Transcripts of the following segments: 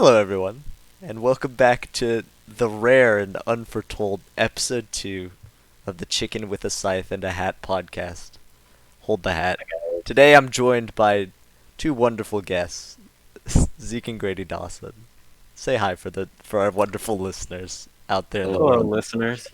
Hello, everyone, and welcome back to the rare and unforetold episode 2 of the Chicken with a Scythe and a Hat podcast. Hold the hat. Today I'm joined by two wonderful guests, Zeke and Grady Dawson. Say hi for our wonderful listeners out there in the Hello, world. listeners.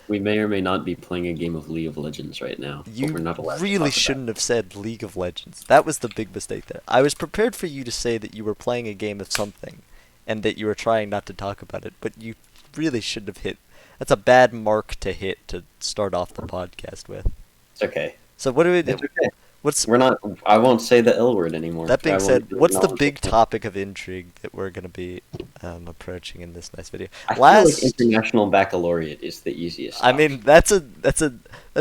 We may or may not be playing a game of League of Legends right now, but we're You not allowed to really talk about shouldn't have said League of Legends. That was the big mistake there. I was prepared for you to say that you were playing a game of something, and that you were trying not to talk about it, but you really shouldn't have hit. That's a bad mark to hit to start off the podcast with. It's okay. So what do we do? It's okay. What's We're not. I won't say the L word anymore. that being I won't said? really What's the acknowledge big it. topic of intrigue that we're gonna be approaching in this nice video? I feel like International Baccalaureate is the easiest. I mean, that's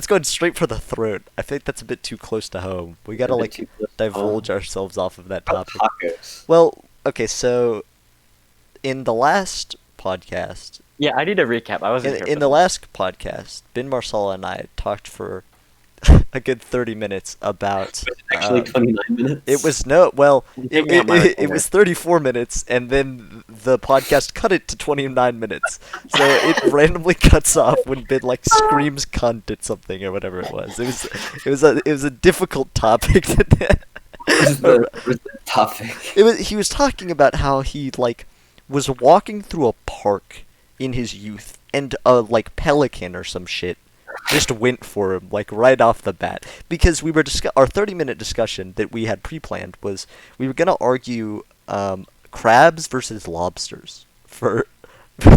going straight for the throat. I think that's a bit too close to home. We gotta like divulge ourselves off of that topic. Tacos. Well, okay, so in the last podcast, Yeah, I need a recap. I wasn't here in for the this. last podcast, Ben Marsala and I talked for a good 30 minutes about. Actually, 29 minutes. It was no, well, Take me out my it was 34 minutes, and then the podcast cut it to 29 minutes. So it randomly cuts off when Ben like screams "cunt" at something or whatever it was. It was a difficult topic. was the topic. He was talking about how he like was walking through a park in his youth, and a like pelican or some shit just went for him like right off the bat, because we were our 30-minute discussion that we had pre-planned was we were gonna argue crabs versus lobsters for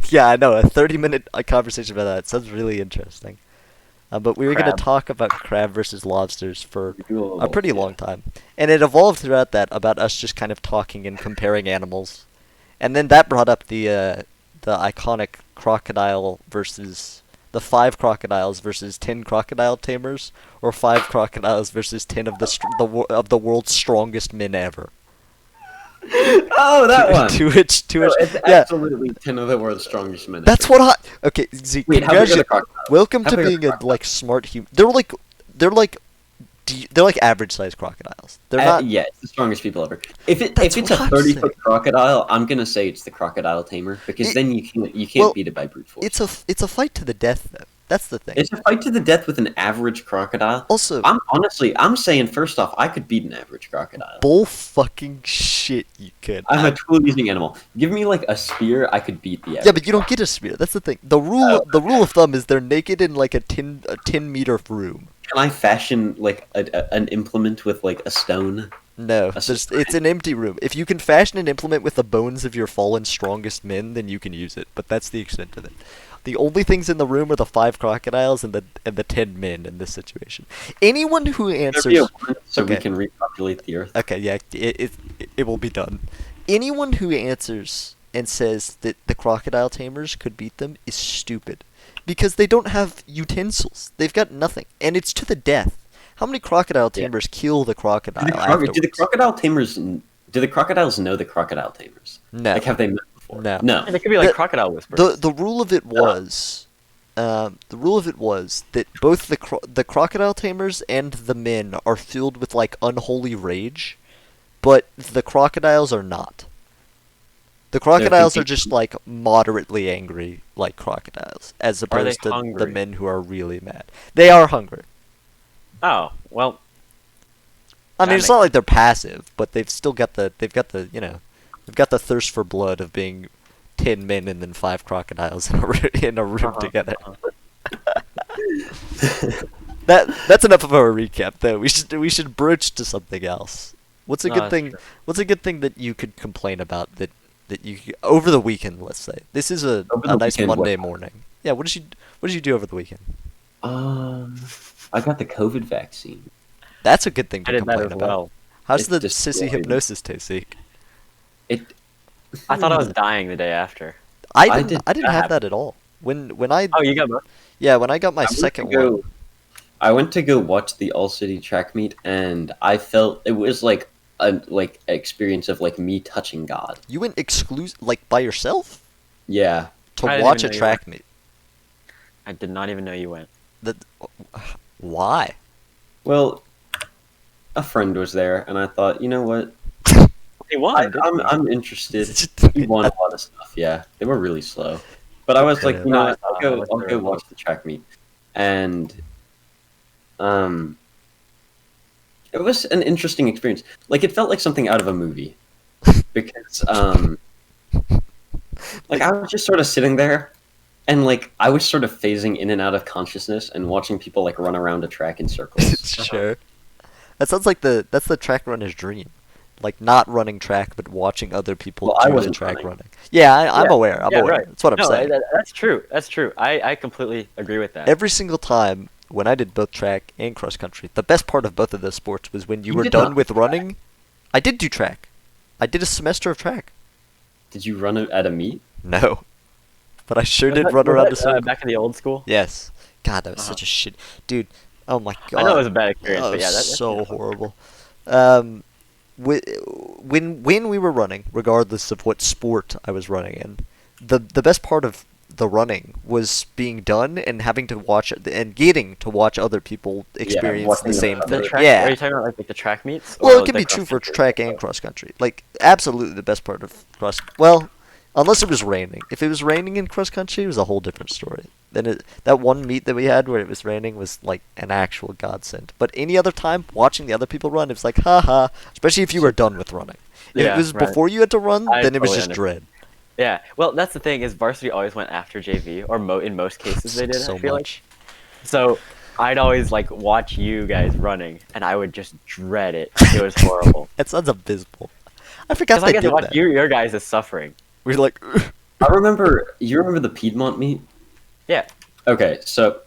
yeah, I know, a 30-minute conversation about that sounds really interesting. But we were going to talk about crab versus lobsters for a pretty long time. And it evolved throughout that about us just kind of talking and comparing animals. And then that brought up the iconic crocodile versus the 5 crocodiles versus 10 crocodile tamers, or 5 crocodiles versus 10 of the world's strongest men ever. Oh, that one. To which It's yeah. absolutely 10 of the world's strongest men. That's what I. Okay, Zeke. Wait, how big are the crocodiles? Welcome How to big are the being a crocodiles? like smart human. They're like average sized crocodiles. They're not. Yeah, it's the strongest people ever. If That's it's a what I'm 30-foot saying. crocodile, I'm gonna say it's the crocodile tamer, because then you can't well, beat it by brute force. It's a fight to the death though. That's the thing. It's a fight to the death with an average crocodile. Also, I'm saying first off, I could beat an average crocodile. bull fucking shit. You could. I'm a tool-using animal. Give me like a spear, I could beat the average. Yeah, but you don't get a spear. That's the thing. The rule of thumb is they're naked in like a 10-meter room. Can I fashion like an implement with like a stone? No, it's an empty room. If you can fashion an implement with the bones of your fallen strongest men, then you can use it. But that's the extent of it. The only things in the room are the 5 crocodiles and the 10 men in this situation. Anyone who answers, So we Okay. can repopulate the earth. okay, yeah, it will be done. Anyone who answers and says that the crocodile tamers could beat them is stupid, because they don't have utensils. They've got nothing, and it's to the death. How many crocodile Yeah. tamers kill the crocodile? Do the afterwards? crocodile tamers? Do the crocodiles know the crocodile tamers? No. Like, have they met before? No. No. It could be like The- crocodile whispers. The rule of it was, that both the crocodile tamers and the men are filled with like unholy rage, but the crocodiles are not. The crocodiles are thinking- just like moderately angry, like crocodiles, as opposed to the hungry? men who are really mad. They are hungry. Oh, well, I mean, That it's not like they're passive, but they've got the thirst for blood of being 10 men and then 5 crocodiles in a room Uh-huh, together. That's enough of a recap, though. We should broach to something else. What's a No, good that's thing? true. What's a good thing that you could complain about that over the weekend? Let's say this is a Over the nice weekend, Monday what? morning. Yeah. What did you do over the weekend? I got the COVID vaccine. That's a good thing I to did that complain as about. well. How's It's the destroyed. sissy hypnosis taste, Zeke? It. I thought I was dying the day after. I did didn't not have have that at all. When I Oh, you got both? yeah, when I got my I went to second go- one. I went to go watch the All City track meet, and I felt it was like a experience of like me touching God. You went like by yourself Yeah. to I didn't watch a even know you track meet. I did not even know you went. That why? Well, a friend was there, and I thought, you know what? He won, didn't he? I'm interested. It's just- He won a lot of stuff. Yeah, they were really slow. But I was like, Yeah. you know, No, what, I I'll looked go through it. watch the track meet, and um, it was an interesting experience. Like it felt like something out of a movie, because like I was just sort of sitting there, and like I was sort of phasing in and out of consciousness and watching people like run around a track in circles. Sure. That sounds like that's the track runner's dream. Like not running track, but watching other people Well, I do the wasn't track running. running. Yeah, I'm Yeah. aware. I'm Yeah, aware. right. That's what I'm No, saying. that's true. That's true. I completely agree with that. Every single time when I did both track and cross country, the best part of both of those sports was when you You were did done not with do track. running. I did do track. I did a semester of track. Did you run it at a meet? No, but I sure Was did that- run was around that, a circle. back in the old school. Yes. God, that was Uh-huh. such a shit, dude. Oh my god. I know it was a bad experience, That but yeah, was that's so kinda fun. horrible. When we were running, regardless of what sport I was running in, the best part of the running was being done and having to watch and getting to watch other people experience watching the same other- The thing. track. Yeah. Are you talking about like the track meets? Well, or it can the be true for cross-country? track and cross country. Like, absolutely the best part of cross. Well, unless it was raining. If it was raining in cross country, it was a whole different story. Then that one meet that we had where it was raining was like an actual godsend. But any other time, watching the other people run, it was like, haha. Especially if you were done with running. If Yeah, it was right. before you had to run, I then it was totally just understand. dread. Yeah. Well, that's the thing is varsity always went after JV, or in most cases they did. So I feel much. like. So I'd always like watch you guys running, and I would just dread it. It was horrible. That sounds abysmal. I forgot Because I they get to did watch that. your guys is suffering. We were like, I remember. You remember the Piedmont meet? Yeah. Okay, so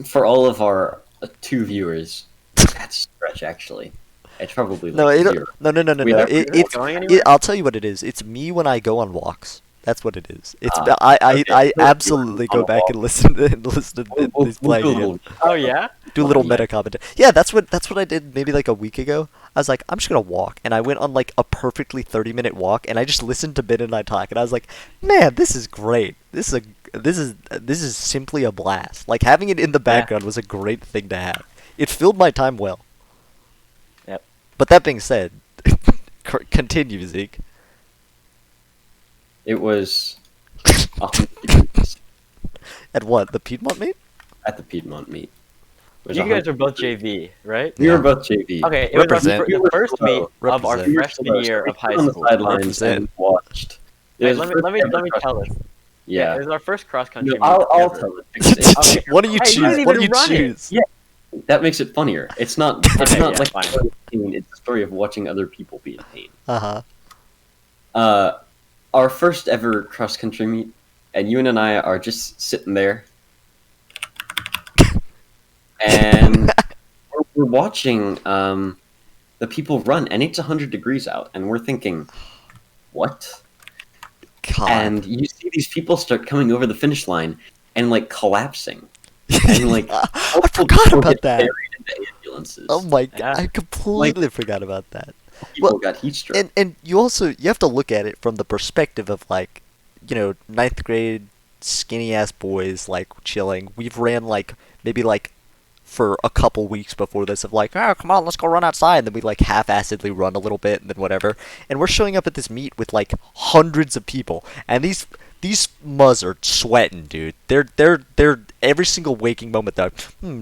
for all of our 2 viewers, that's a stretch actually. It's probably like no, zero. no. We No. have- It's going anywhere? I'll tell you what it is. It's me when I go on walks. That's what it is. It's Ah, I okay. absolutely On go a back walk. and listen to these We'll playing do a again. little- Oh yeah. Do a little yeah. meta commentary. Yeah, that's what I did maybe like a week ago. I was like, I'm just gonna walk, and I went on like a perfectly 30-minute walk, and I just listened to Ben and I talk, and I was like, man, this is great. This is simply a blast. Like having it in the background was a great thing to have. It filled my time well. Yep. But that being said, continue, Zeke. It was 100 degrees At what, the Piedmont meet? at the Piedmont meet. It was You guys 100 are both degrees. JV, right? We Yeah. were both JV. Okay, it was Represent. the first meet of our Represent. We were freshman close. year We of high stood on the school. sidelines Represent. and watched. It Wait, was let the me first let me ever let me cross tell country. this. Yeah. It was our first cross country No, meet. I'll together. tell it. Because Okay. What do you Hey, you choose? didn't What do you even run it. choose? Yeah. That makes it funnier. It's not. It's Okay, not yeah, like fine. a story of pain. It's a story of watching other people be in pain. Uh-huh. Our first ever cross country meet, and Ewan and I are just sitting there, and we're watching the people run, and it's 100 degrees out, and we're thinking, what? God. And you see these people start coming over the finish line and like collapsing, and like I multiple forgot people about get that. buried in the ambulances. Oh my god, Yeah. I completely forgot about that. People well, got heat stroke. And you have to look at it from the perspective of like, ninth grade skinny ass boys like chilling. We've ran like maybe like for a couple weeks before this of like, oh come on, let's go run outside, and then we like half-assedly run a little bit and then whatever. And we're showing up at this meet with like hundreds of people, and these muzz are sweating, dude. They're every single waking moment though.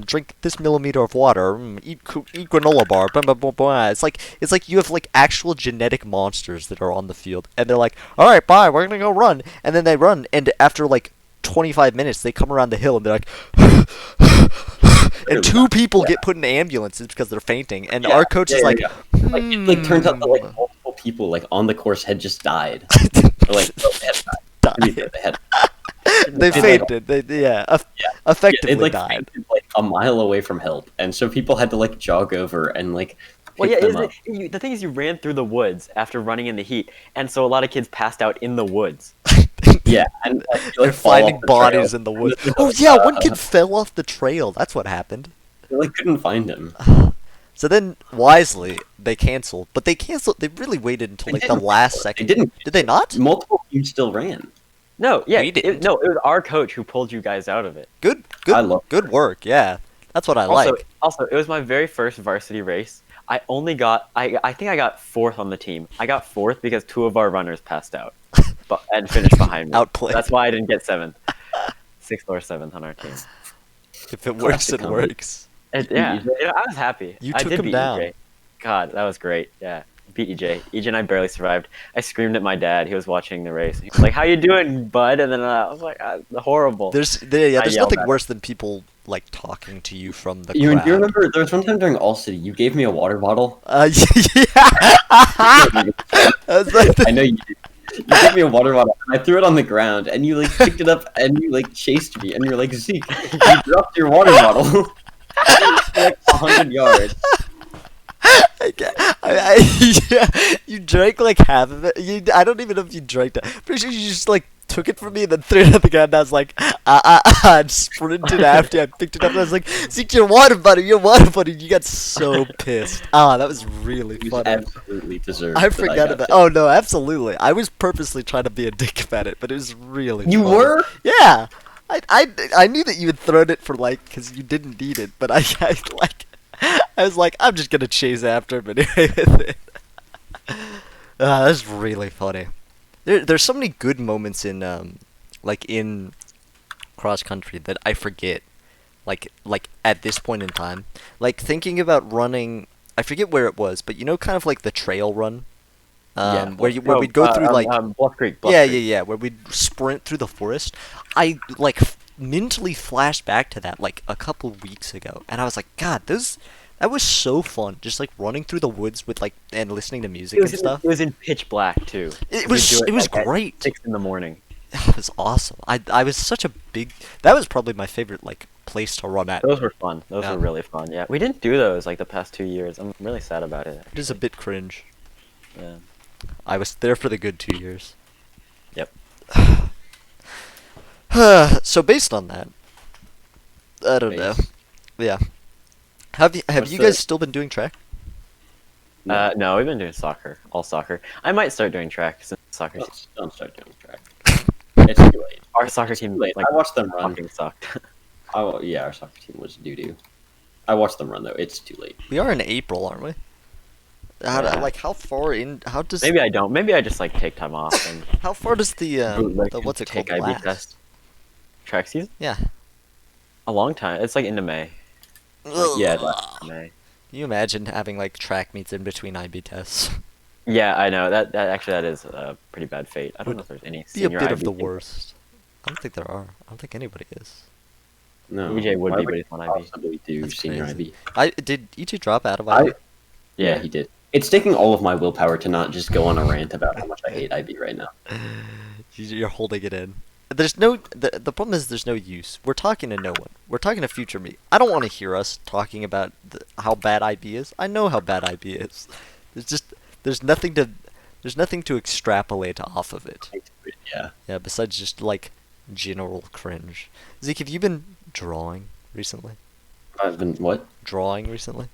Drink this millimeter of water. Eat granola bar. Blah, blah, blah, blah. It's like you have like actual genetic monsters that are on the field, and they're like, all right, bye, we're gonna go run, and then they run, and after like 25 minutes, they come around the hill and they're like, and two people get put in ambulances because they're fainting, and our coach is like, Like, it like turns out that like multiple people like on the course had just died. Or, like no, they had died. I mean, they had they They, like- fainted. Effectively it like died. fainted, like a mile away from help, and so people had to like jog over and like Well, pick yeah, them up. the thing is, you ran through the woods after running in the heat, and so a lot of kids passed out in the woods. Yeah, and like, you, They're like, fall finding off the bodies trail. in the woods. Oh yeah, one kid fell off the trail. That's what happened. They like couldn't find him. So then, wisely, they canceled. But they canceled. They really waited until They like the didn't last cancel it. second. They didn't. Did they not? Multiple teams still ran. No, yeah, We didn't. it was our coach who pulled you guys out of it. Good. I love Good work. Yeah, that's what I Also, like. also, it was my very first varsity race. I only got I think I got fourth on the team. I got fourth because two of our runners passed out, but and finished behind me. Outplayed. That's why I didn't get seventh, sixth or seventh on our team. If it works, Classic it comedy. works. Yeah, EJ? I was happy. You I took did him beat down. EJ. God, that was great. Yeah, beat EJ. EJ and I barely survived. I screamed at my dad. He was watching the race. He was like, "How you doing, bud?" And then I was like, "Horrible." There's I there's yelled nothing at worse than people like talking to you from the You crowd. remember there was one time during All City, you gave me a water bottle. Yeah. I was like, I know you did. You gave me a water bottle, and I threw it on the ground, and you like picked it up, and you like chased me, and you're like, Zeke, you dropped your water bottle like 100 yards. yeah, you drank like half of it. I don't even know if you drank that. Pretty sure you just like took it from me and then threw it on the ground. And I was like, and sprinted after you. I picked it up and I was like, Zeke, your water bottle, your water bottle. You got so pissed. That was really It was funny. absolutely deserved. I that forgot got about. picked. Oh no, absolutely. I was purposely trying to be a dick about it, but it was really. You funny. were? Yeah. I knew that you had thrown it for like because you didn't need it, but I was like I'm just gonna chase after him anyway with it. That's really funny. There's so many good moments in like in cross country that I forget. Like at this point in time, like thinking about running. I forget where it was, but you know, kind of like the trail run. Where we'd go through like Bluff Creek. yeah, where we'd sprint through the forest. I like mentally flashed back to that like a couple weeks ago, and I was like, God, that was so fun. Just like running through the woods with like and listening to music and stuff. It was in pitch black too. It We'd was do it was like, at great. 6 in the morning. It was awesome. I was such a big. That was probably my favorite like place to run at. Those were fun. Those Yeah. were really fun. Yeah, we didn't do those like the past 2 years. I'm really sad about it. It is a bit cringe. Yeah. I was there for the good 2 years. Yep. So based on that, I don't know. Yeah. Have What's you the- guys still been doing track? No, we've been doing soccer, all soccer. I might start doing track since soccer team. Don't start doing track. It's too late. Our soccer It's team too late. like I watched them run. fucking sucked. Yeah, our soccer team was doo-doo. I watched them run though. It's too late. We are in April, aren't we? Yeah. How far in? How does? Maybe I don't. Maybe I just like take time off and How far does like, the what's it called? take IB last? test. Track season? Yeah. A long time. It's like into May. Yeah, May. Can you imagine having like track meets in between IB tests? Yeah, I know that actually that is a pretty bad fate. I don't know if there's any Be a senior bit of IB the team. worst. I don't think there are. I don't think anybody is. No. EJ would Why be, but he's on IB. possibly do That's senior crazy. IB? Did EJ drop out of IB? Yeah, he did. It's taking all of my willpower to not just go on a rant about how much I hate IB right now. You're holding it in. There's no. The problem is there's no use. We're talking to no one. We're talking to future me. I don't want to hear us talking about how bad IB is. I know how bad IB is. There's nothing to extrapolate off of it. Yeah. Yeah, besides just like general cringe. Zeke, have you been drawing recently? I've been what? Drawing recently?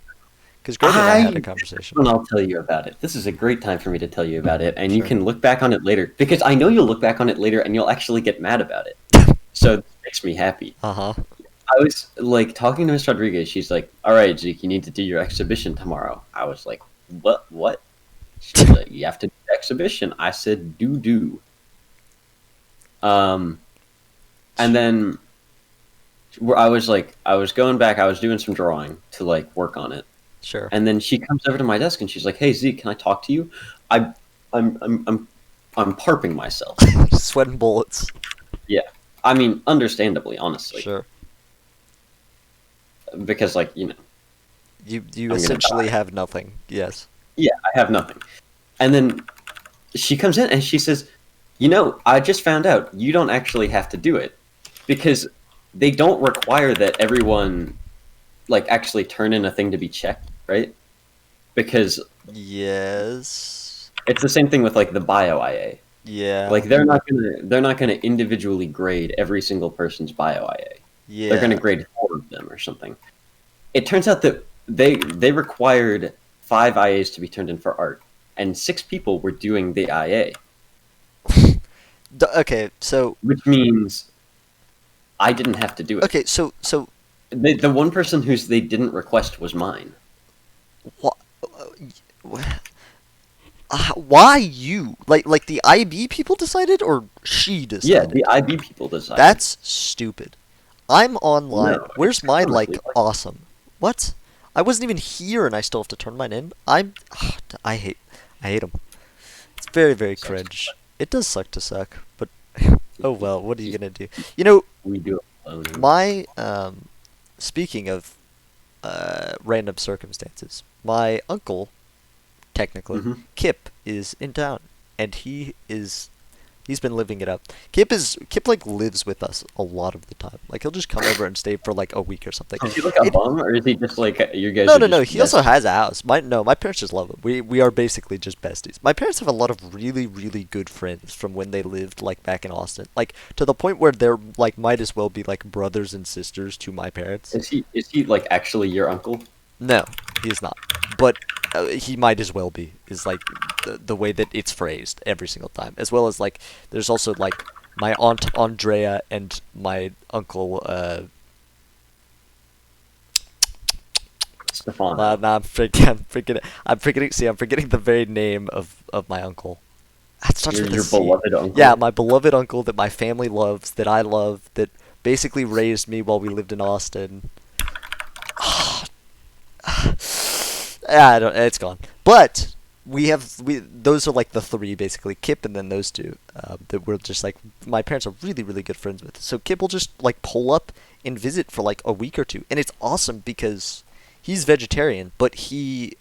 Because Greg and I had a I- conversation. And I'll tell you about it. This is a great time for me to tell you about it, and you can look back on it later because I know you'll look back on it later and you'll actually get mad about it. So it makes me happy. Uh-huh. I was like talking to Miss Rodriguez. She's like, "All right, Zeke, you need to do your exhibition tomorrow." I was like, "What? What?" She's like, "You have to do the exhibition." I said, "Do." And then I was going back. I was doing some drawing to like work on it. Sure. And then she comes over to my desk and she's like, "Hey Zeke, can I talk to you?" I'm parping myself. Sweating bullets. I mean, understandably, honestly, Sure. because like you know, You gonna essentially die. have nothing. Yes. yeah, I have nothing. And then she comes in and she says, "You know, I just found out you don't actually have to do it because they don't require that everyone like actually turn in a thing to be checked, right? Because Yes. it's the same thing with like the bio IA. Yeah. Like they're not gonna individually grade every single person's bio IA. yeah. They're gonna grade 4 of them or something. It turns out that they required 5 IAs to be turned in for art, and 6 people were doing the IA, Okay, so which means I didn't have to do it. okay, so The one person whose they didn't request was mine. wha- Why you? Like the IB people decided, or she Yeah, decided? the IB people decided. That's stupid. I'm online. No, Where's it's my honestly like- awesome? What? I wasn't even here, and I still have to turn mine in. I hate them. It's very, very Sucks to cringe. It does suck to suck, but oh well. What are you gonna do? You know, we do it alone. my speaking of random circumstances, my uncle, technically, Mhm. Kip, is in town, and he's been living it up. Kip like lives with us a lot of the time. Like he'll just come over and stay for like a week or something. Is he like a It- bum, or is he just like you guys? No, are no, no. just He also best- has a house. My parents just love him. We are basically just besties. My parents have a lot of really, really good friends from when they lived like back in Austin. Like to the point where they're like might as well be like brothers and sisters to my parents. Is he like actually your uncle? No, he's not. But he might as well be. Is like the way that it's phrased every single time. As well as like there's also like my aunt Andrea and my uncle Stefan. nah, I'm forgetting. See, I'm forgetting the very name of my uncle. It starts with a Your C. beloved uncle. Yeah, my beloved uncle that my family loves, that I love, that basically raised me while we lived in Austin. I don't. It's gone. But we those are like the three basically, Kip and then those two that we're just like my parents are really, really good friends with. So Kip will just like pull up and visit for like a week or two, and it's awesome because he's vegetarian, but he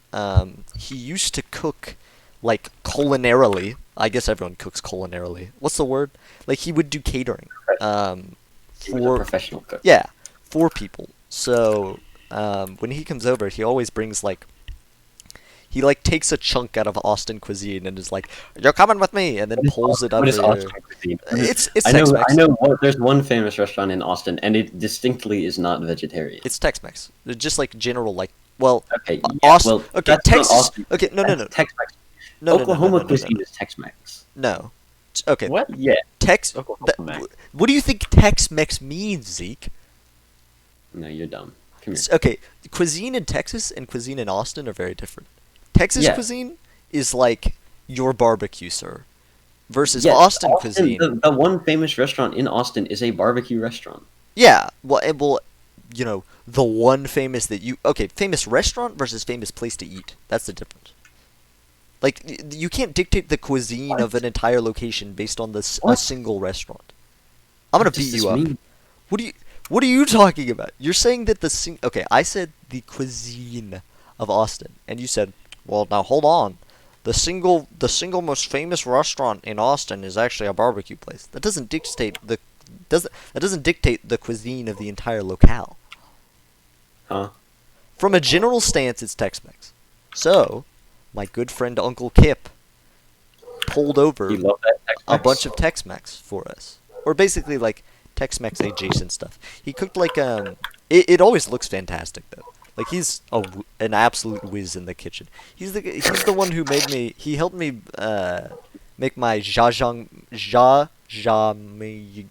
used to cook like culinarily. I guess everyone cooks culinarily. What's the word? Like he would do catering. He was a professional cook. Yeah, for people. So when he comes over, he always brings like he like takes a chunk out of Austin cuisine and is like, "You're coming with me," and then pulls it What is over. Austin cuisine? It's I know. Tex-Mex. I know. There's one famous restaurant in Austin, and it distinctly is not vegetarian. It's Tex-Mex. They're just like general like well, Okay. Austin. Well, Okay, that's not Texas. Austin. Okay, no, That's Tex-Mex. no, Oklahoma no, cuisine is Tex-Mex. No. Okay. What? Yeah. Oklahoma. What do you think Tex-Mex means, Zeke? No, you're dumb. Come here. Okay, cuisine in Texas and cuisine in Austin are very different. Texas Yeah. cuisine is like your barbecue, sir, versus Yes, Austin cuisine. The one famous restaurant in Austin is a barbecue restaurant. Yeah, well, you know, the one famous that you famous restaurant versus famous place to eat. That's the difference. Like you can't dictate the cuisine of an entire location based on a What? single restaurant. I'm gonna What does beat this you up. mean? What are you talking about? You're saying that I said the cuisine of Austin, and you said, well, now hold on. The single most famous restaurant in Austin is actually a barbecue place. That doesn't dictate the cuisine of the entire locale. Huh? From a general stance, it's Tex-Mex. So, my good friend Uncle Kip pulled over You love that Tex-Mex? a bunch of Tex-Mex for us, or basically like Tex-Mex adjacent stuff. He cooked like it always looks fantastic though. Like he's an absolute whiz in the kitchen. He's the one who made me. He helped me make my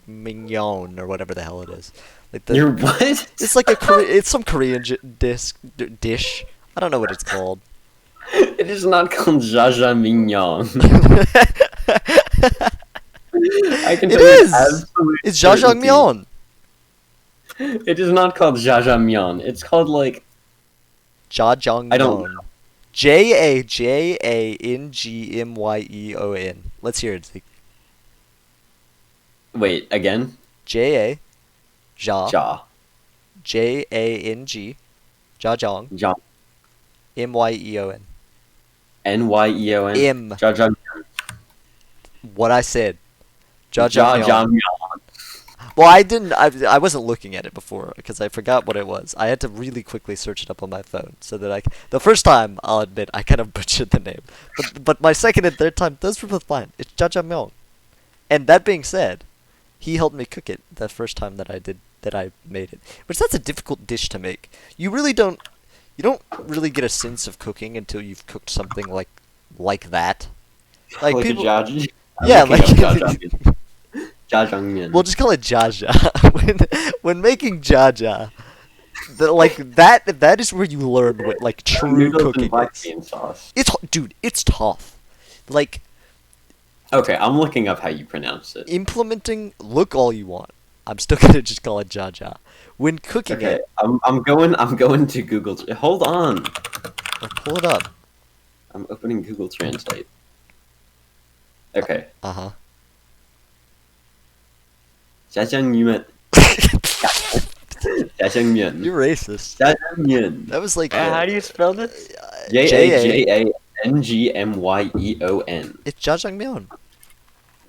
mignon or whatever the hell it is. Like You're what? it's like it's some Korean dish. I don't know what it's called. It is not called jajangmyeon. I can It tell you is. absolute It's certainty. jajangmyeon. It is not called jajangmyeon. It's called like Jajangmyeon. I don't know. Jajangmyeon. Let's hear it, Zeke. wait again. Ja. Ja. Jang. Jajang. Ja. Myeon. Nyeon. M. Jajangmyeon. What I said. Jajangmyeon. Jajangmyeon. Well, I wasn't looking at it before because I forgot what it was. I had to really quickly search it up on my phone so that the first time, I'll admit, I kind of butchered the name. But my second and third time, those were both fine. It's jajangmyeon. And that being said, he helped me cook it the first time that I made it. Which that's a difficult dish to make. You don't really get a sense of cooking until you've cooked something like that. Like people, yeah, like jajangmyeon. we'll just call it jaja. When making jaja, like that is where you learn what like true Noodles cooking and black is. bean sauce. It's tough. Like Okay, I'm looking up how you pronounce it. implementing, look all you want. I'm still gonna just call it Jaja. When cooking Okay, it, I'm going to Google. Hold on. or pull it up. I'm opening Google Translate. Okay. Uh-huh. Jajangmyeon. Jajangmyeon. You're racist. Jajangmyeon. That was like How do you spell this? Jajangmyeon. It's jjajangmyeon.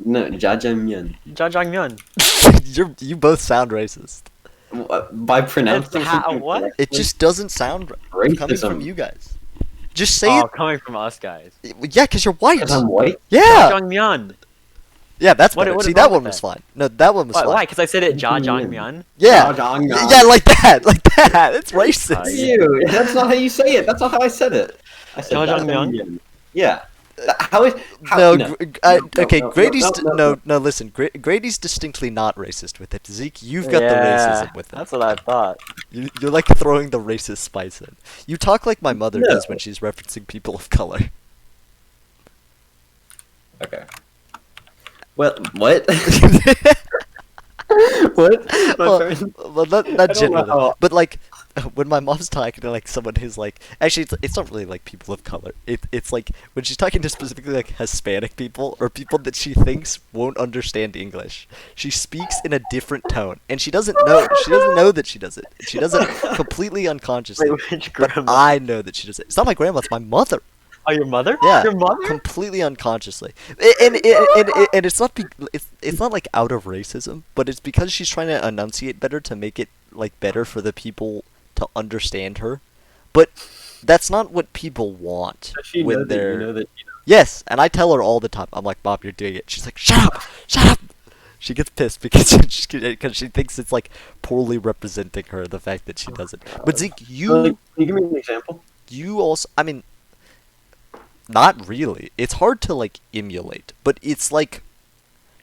No, Jajangmyeon. Jajangmyeon. You both sound racist. By pronouncing It's how- something what? correctly, It just doesn't sound right coming from racism. you guys. Just say Oh, coming from us guys. it. Yeah, because you're white. Because I'm white. Yeah. Jajangmyeon. Yeah, that's What- better. what is See, wrong that with one was that? fine. No, that one was Why? fine. Why? Because I said it Jajangmyeon. Yeah. Jajangmyeon. Yeah, like that. Like that. It's racist. You. That's not how you say it. That's not how I said it. I said Jajangmyeon? Jajangmyeon. Yeah. How is? How, No, no. okay, no, Grady's no. no, listen, Grady's distinctly not racist with it. Zeke, you've got the racism with it. That's what I thought. You're like throwing the racist spice in. You talk like my mother No. does when she's referencing people of color. Okay. Well, what? What? My Well, parents- well, not don't know generally, how- but like when my mom's talking to like someone who's like, actually, it's not really like people of color. It's like when she's talking to specifically like Hispanic people or people that she thinks won't understand English. She speaks in a different tone, and she doesn't know. She doesn't know that she does it. She does it completely unconsciously. Wait, which But grandma? I know that she does it. It's not my grandma. It's my mother. Oh, your mother? Yeah, Your mother? completely unconsciously, and it's not it's not like out of racism, but it's because she's trying to enunciate better to make it like better for the people to understand her, but that's not what people want Does she when know that they're you know that? yes, and I tell her all the time. I'm like, Bob, you're doing it. She's like, shut up. She gets pissed because she thinks it's like poorly representing her the fact that she does it. But Zeke, Can you give me an example? you also, I mean, not really. It's hard to like emulate, but it's like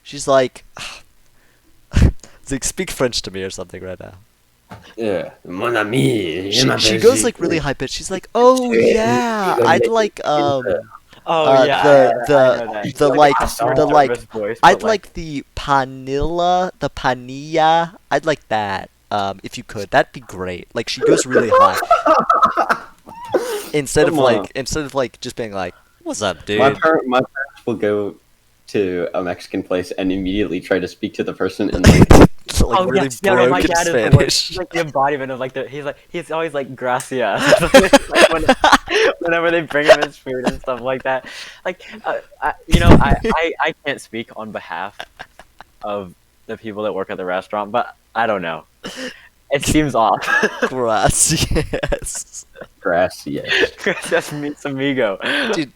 she's like, speak French to me or something right now. Yeah, mon ami. She goes like really high pitched. She's like, oh yeah, I'd like Oh yeah. the like the like voice, I'd like the panilla, the panilla. I'd like that. If you could, that'd be great. Like she goes really high. Instead of Come on. like just being like, "What's up, dude?" My parents will go to a Mexican place and immediately try to speak to the person in like It's, like Oh really yes, yeah, no, my broken dad is the worst. Spanish. He's like the embodiment of like he's always like gracias. Whenever they bring him his food and stuff like that. Like I can't speak on behalf of the people that work at the restaurant, but I don't know. It seems off. Gracias. gracias. Gracias mis amigo. Dude,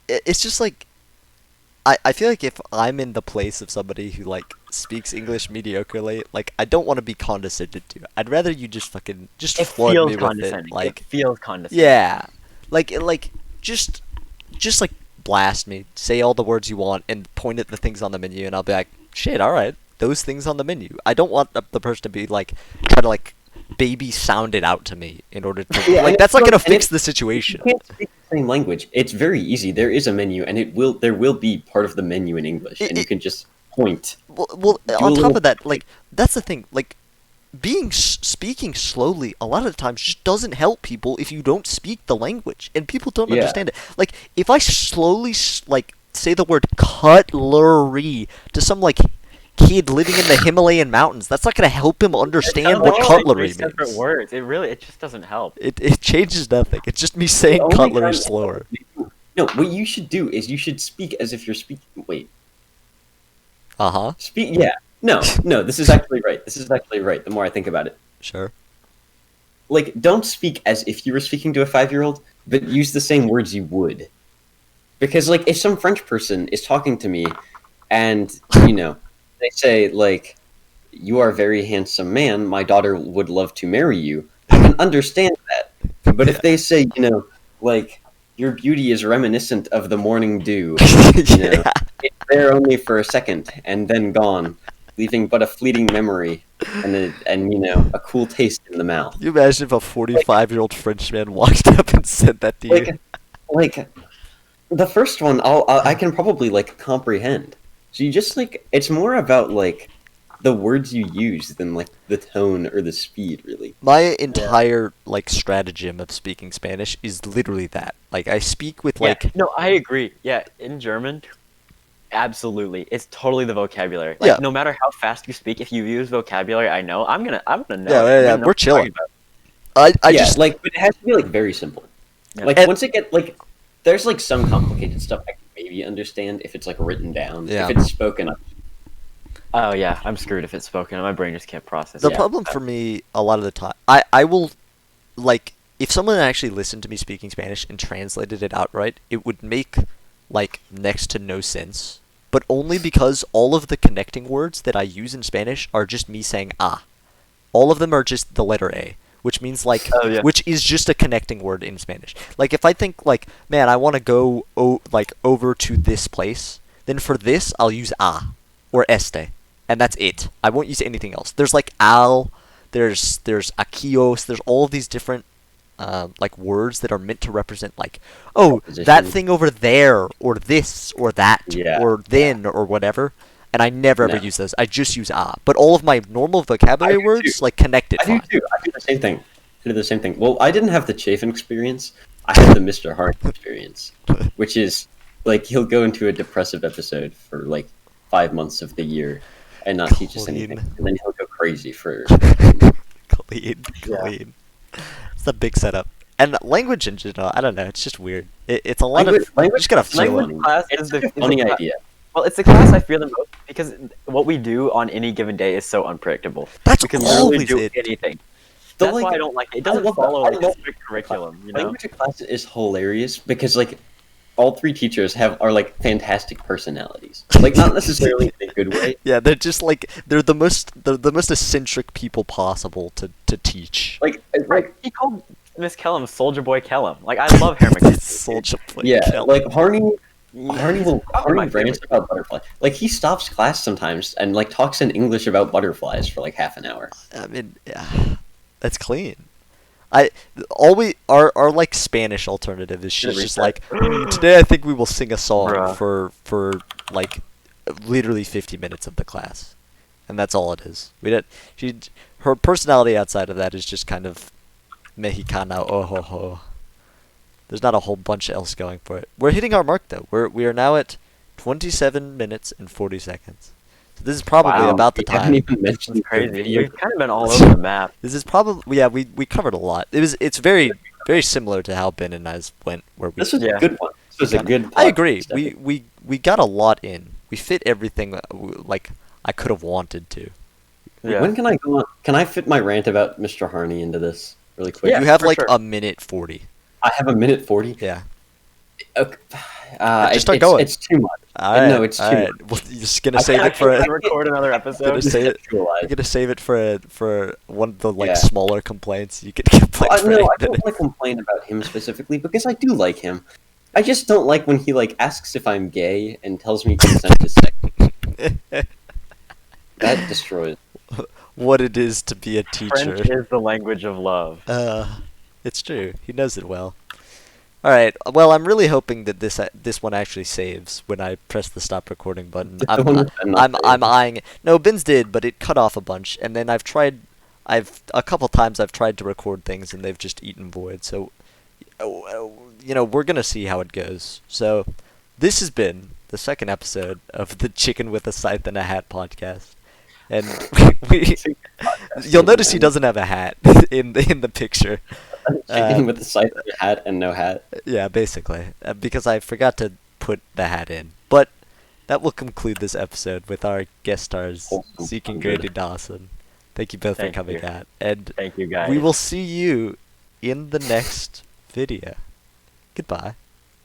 it's just like I feel like if I'm in the place of somebody who like speaks English mediocrely, like I don't want to be condescended to. I'd rather you just fucking just It flood feels me with condescending. it. Like it feels condescending. yeah, like just like blast me, say all the words you want, and point at the things on the menu, and I'll be like, shit, all right, those things on the menu. I don't want the person to be like try to like baby sound it out to me in order to Yeah, like and that's not it's gonna like- and fix it- the situation. You can't speak the same language. It's very easy. There is a menu, and there will be part of the menu in English, and you can just point. Well, Do a on top little- of that, like that's the thing. Like speaking slowly a lot of the times just doesn't help people if you don't speak the language and people don't Yeah. understand it. Like if I slowly like say the word cutlery to some like kid living in the Himalayan mountains, that's not gonna help him understand what They're cutlery three separate means. words. It just doesn't help. It changes nothing. It's just me saying The only cutlery time- slower. No, what you should do is you should speak as if you're speaking. Wait, Uh-huh. speak. Yeah, no. This is actually right. This is actually right. The more I think about it, Sure. like, don't speak as if you were speaking to a 5-year-old, but use the same words you would. Because, like, if some French person is talking to me, and they say like, "You are a very handsome man. My daughter would love to marry you," I can understand that. But if they say, like, "Your beauty is reminiscent of the morning dew," Yeah. it's there only for a second and then gone, leaving but a fleeting memory and a cool taste in the mouth. Can you imagine if a 45-year-old Frenchman walked up and said that to you? Like the first one, I can probably like comprehend. So you just like it's more about like the words you use than like the tone or the speed, really. My entire like stratagem of speaking Spanish is literally that. Like I speak with like no, I agree. Yeah, in German, absolutely, it's totally the vocabulary. Like no matter how fast you speak, if you use vocabulary, I'm gonna know. Yeah, it. I'm gonna yeah, know we're what you're talking chilling. about. I Yeah, just like but it has to be like very simple. Yeah. Like And- once it get like there's like some complicated stuff I can maybe understand if it's like written down. Yeah. If it's spoken up. Oh yeah, I'm screwed if it's spoken. My brain just can't process the it. problem for me a lot of the time, I will like if someone actually listened to me speaking Spanish and translated it outright, it would make like next to no sense. But only because all of the connecting words that I use in Spanish are just me saying ah. All of them are just the letter A, which means like which is just a connecting word in Spanish. Like if I think like, man, I want to go like over to this place, then for this I'll use a or este, and that's it. I won't use anything else. There's like al, there's aquillos, there's all of these different like words that are meant to represent like, oh, that thing over there or this or that or then or whatever. And I never ever use those. I just use but all of my normal vocabulary words like connect it. I do too. I do the same thing. I do the same thing. Well, I didn't have the Chafin experience. I had the Mr. Hart experience, which is like he'll go into a depressive episode for like 5 months of the year and not teach us anything, and then he'll go crazy for. Clean. It's a big setup. And language in general, I don't know. It's just weird. It's a lot of you just gotta feel it. Class is a funny idea. Well, it's the class I fear the most because what we do on any given day is so unpredictable. That's we can literally do it. anything. That's why I don't like it. It doesn't follow like a strict curriculum. You know, language class is hilarious because like all three teachers are like fantastic personalities. Like not necessarily in a good way. Yeah, they're just like they're the most eccentric people possible to teach. Like he called Miss Kellum Soldier Boy Kellum. Like I love Harry McKenzie. Soldier Boy. Yeah, Kellum. like Harney rants about butterflies. Like he stops class sometimes and like talks in English about butterflies for like half an hour. I mean, yeah, that's clean. Our like Spanish alternative is she's just like today I think we will sing a song for like literally 50 minutes of the class, and that's all it is. Her personality outside of that is just kind of Mexicana. Oh ho ho. There's not a whole bunch else going for it. We're hitting our mark though. We are now at 27 minutes and 40 seconds. So this is probably about the time. I haven't even mentioned crazy. You've kind of been all over the map. This is probably we covered a lot. It's very similar to how Ben and I went. This was a good one. This was a good. I agree. We got a lot in. We fit everything like I could have wanted to. Yeah. When can I go on? Can I fit my rant about Mr. Harney into this really quick? Yeah, you have like a minute 40. I have a minute 40. Yeah. Okay. Just start going. It's too much. Right, no, it's too much. Well, you're just gonna save it for record another episode. You're gonna save it for one of the smaller complaints you could complain. No, I don't want to complain about him specifically because I do like him. I just don't like when he asks if I'm gay and tells me consent is sex. That destroys what it is to be a teacher. French is the language of love. It's true. He knows it well. All right. Well, I'm really hoping that this one actually saves when I press the stop recording button. I'm eyeing it. No, Ben's did, but it cut off a bunch, and then a couple times I've tried to record things and they've just eaten void. So, we're gonna see how it goes. So, this has been the second episode of the Chicken with a Scythe and a Hat podcast. And you'll notice he doesn't have a hat in the picture. Chicken with the scythe and a hat and no hat. Yeah, basically, because I forgot to put the hat in. But that will conclude this episode with our guest stars, Zeke and Grady Dawson. Thank you both for coming out, and thank you guys. We will see you in the next video. Goodbye.